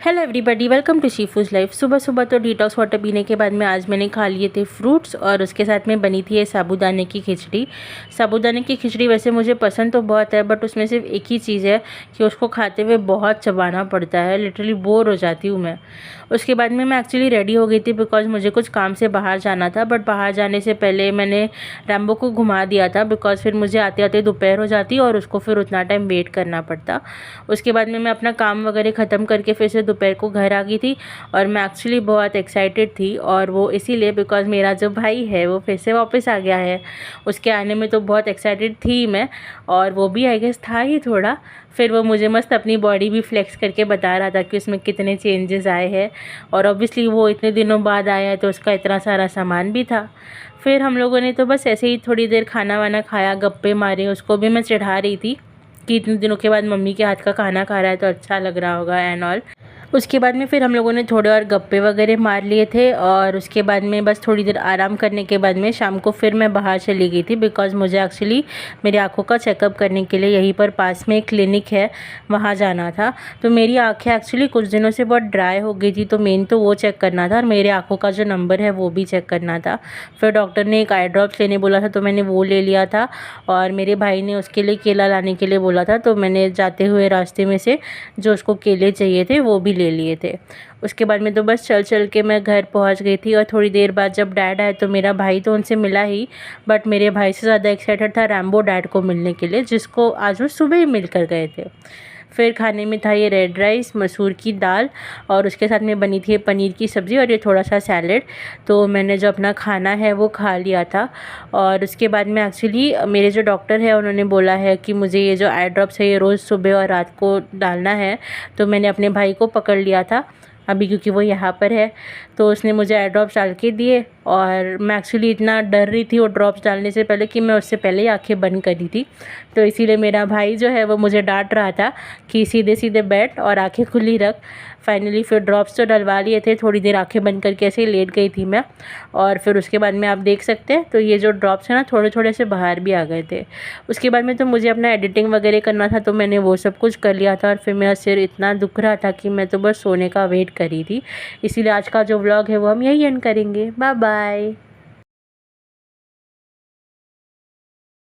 Hello everybody, welcome to शीफूज life. सुबह सुबह तो डिटॉक्स वाटर पीने के बाद में आज मैंने खा लिए थे फ्रूट्स और उसके साथ में बनी थी ये साबूदाने की खिचड़ी। साबूदाने की खिचड़ी वैसे मुझे पसंद तो बहुत है, बट उसमें सिर्फ एक ही चीज़ है कि उसको खाते हुए बहुत चबाना पड़ता है। लिटरली बोर हो जाती हूँ मैं। उसके बाद में मैं एक्चुअली रेडी हो गई थी बिकॉज मुझे कुछ काम से बाहर जाना था, बट बाहर जाने से पहले मैंने रैम्बो को घुमा दिया था बिकॉज फिर मुझे आते आते दोपहर हो जाती और उसको फिर उतना टाइम वेट करना पड़ता। उसके बाद में मैं अपना काम वगैरह ख़त्म करके फिर से दोपहर को घर आ गई थी और मैं एक्चुअली बहुत एक्साइटेड थी, और वो इसीलिए बिकॉज मेरा जो भाई है वो फिर से वापस आ गया है। उसके आने में तो बहुत एक्साइटेड थी मैं, और वो भी आई गेस था ही थोड़ा। फिर वो मुझे मस्त अपनी बॉडी भी फ्लेक्स करके बता रहा था कि उसमें कितने चेंजेस आए हैं, और ऑब्वियसली वो इतने दिनों बाद आया है तो उसका इतना सारा सामान भी था। फिर हम लोगों ने तो बस ऐसे ही थोड़ी देर खाना वाना खाया, गप्पे मारे। उसको भी मैं चढ़ा रही थी कि इतने दिनों के बाद मम्मी के हाथ का खाना खा रहा है तो अच्छा लग रहा होगा एंड ऑल। उसके बाद में फिर हम लोगों ने थोड़े और गप्पे वगैरह मार लिए थे, और उसके बाद में बस थोड़ी देर आराम करने के बाद में शाम को फिर मैं बाहर चली गई थी बिकॉज मुझे एक्चुअली मेरी आँखों का चेकअप करने के लिए यहीं पर पास में एक क्लिनिक है, वहाँ जाना था। तो मेरी आँखें एक्चुअली कुछ दिनों से बहुत ड्राई हो गई थी, तो मेन तो वो चेक करना था और मेरे आँखों का जो नंबर है वो भी चेक करना था। फिर डॉक्टर ने एक आई ड्रॉप्स लेने बोला था तो मैंने वो ले लिया था, और मेरे भाई ने उसके लिए केला लाने के लिए बोला था, तो मैंने जाते हुए रास्ते में से जो उसको केले चाहिए थे वो भी ले लिए थे। उसके बाद में तो बस चल चल के मैं घर पहुंच गई थी, और थोड़ी देर बाद जब डैड आए तो मेरा भाई तो उनसे मिला ही, बट मेरे भाई से ज़्यादा एक्साइटेड था रैम्बो डैड को मिलने के लिए, जिसको आज वो सुबह ही मिल कर गए थे। फिर खाने में था ये रेड राइस, मसूर की दाल, और उसके साथ में बनी थी पनीर की सब्ज़ी और ये थोड़ा सा सैलेड। तो मैंने जो अपना खाना है वो खा लिया था। और उसके बाद में एक्चुअली मेरे जो डॉक्टर है उन्होंने बोला है कि मुझे ये जो आई ड्रॉप्स है ये रोज़ सुबह और रात को डालना है। तो मैंने अपने भाई को पकड़ लिया था अभी, क्योंकि वो यहाँ पर है, तो उसने मुझे आई ड्रॉप्स डाल के दिए। और मैं एक्चुअली इतना डर रही थी वो ड्रॉप्स डालने से पहले कि मैं उससे पहले ही आंखें बंद करी थी, तो इसीलिए मेरा भाई जो है वो मुझे डांट रहा था कि सीधे सीधे बैठ और आंखें खुली रख। फाइनली फिर ड्रॉप्स तो डलवा लिए थे, थोड़ी देर आंखें बंद करके ऐसे ही लेट गई थी मैं, और फिर उसके बाद में आप देख सकते हैं तो ये जो ड्रॉप्स है ना थोड़े थोड़े से बाहर भी आ गए थे। उसके बाद में तो मुझे अपना एडिटिंग वगैरह करना था, तो मैंने वो सब कुछ कर लिया था, और फिर मेरा सिर इतना दुख रहा था कि मैं तो बस सोने का वेट कर रही थी। इसीलिए आज का जो व्लॉग है वो हम यही एंड करेंगे। Bye bye.